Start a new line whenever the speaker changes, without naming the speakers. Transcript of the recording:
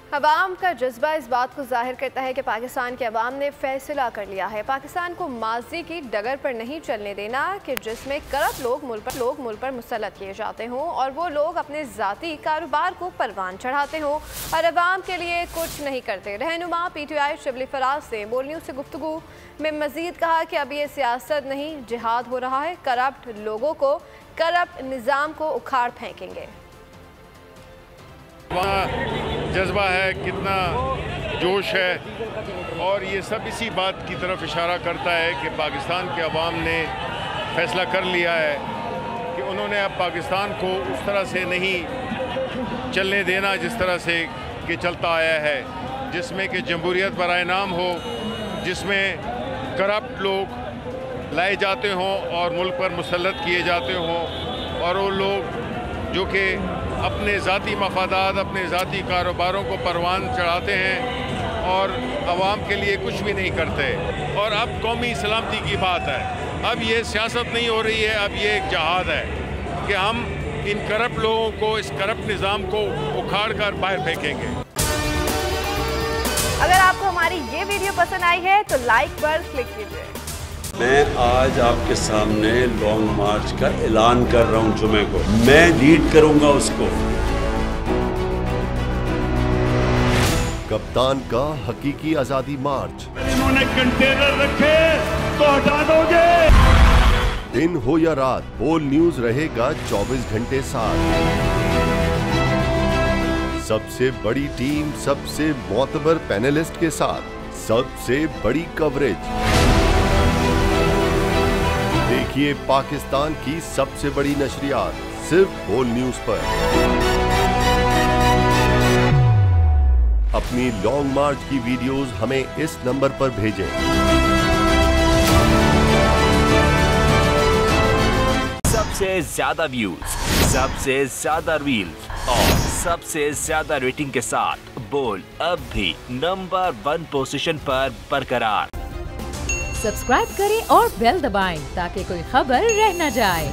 अवाम का जज्बा इस बात को जाहिर करता है कि पाकिस्तान के अवाम ने फैसला कर लिया है पाकिस्तान को माजी की डगर पर नहीं चलने देना कि जिसमें करप्ट लोग मुल्क पर मुसल्लत किए जाते हों और वो लोग अपने ज़ाती कारोबार को परवान चढ़ाते हों और अवाम के लिए कुछ नहीं करते। रहनुमा PTI शिबली फराज ने बोल न्यूज़ से गुफ्तगू में मज़ीद कहा कि अब ये सियासत नहीं जिहाद हो रहा है, करप्ट लोगों को करप्ट निज़ाम को उखाड़ फेंकेंगे।
जज्बा है, कितना जोश है और ये सब इसी बात की तरफ इशारा करता है कि पाकिस्तान के अवाम ने फैसला कर लिया है कि उन्होंने अब पाकिस्तान को उस तरह से नहीं चलने देना जिस तरह से कि चलता आया है, जिसमें कि जमहूरियत बराए नाम हो, जिसमें करप्ट लोग लाए जाते हों और मुल्क पर मुसल्लत किए जाते हों और वो लोग जो कि अपने ज़ाती मफादात, अपने ज़ाती कारोबारों को परवान चढ़ाते हैं और आवाम के लिए कुछ भी नहीं करते। और अब कौमी सलामती की बात है, अब ये सियासत नहीं हो रही है, अब ये एक जहाद है कि हम इन करप्ट लोगों को, इस करप्ट निज़ाम को उखाड़ कर बाहर फेंकेंगे।
अगर आपको हमारी ये वीडियो पसंद आई है तो लाइक पर क्लिक कीजिए।
मैं आज आपके सामने लॉन्ग मार्च का ऐलान कर रहा हूं। जुमे को मैं लीड करूंगा उसको।
कप्तान का हकीकी आजादी मार्च।
इन्होंने कंटेनर रखे तो हटा दोगे।
दिन हो या रात, बोल न्यूज रहेगा 24 घंटे साथ। सबसे बड़ी टीम, सबसे मोतबर पैनलिस्ट के साथ, सबसे बड़ी कवरेज। देखिए पाकिस्तान की सबसे बड़ी नशरियात सिर्फ बोल न्यूज पर। अपनी लॉन्ग मार्च की वीडियोस हमें इस नंबर पर भेजें।
सबसे ज्यादा व्यूज, सबसे ज्यादा रील्स और सबसे ज्यादा रेटिंग के साथ बोल अब भी नंबर 1 पोजीशन पर बरकरार।
सब्सक्राइब करें और बेल दबाएं ताकि कोई खबर रह न जाए।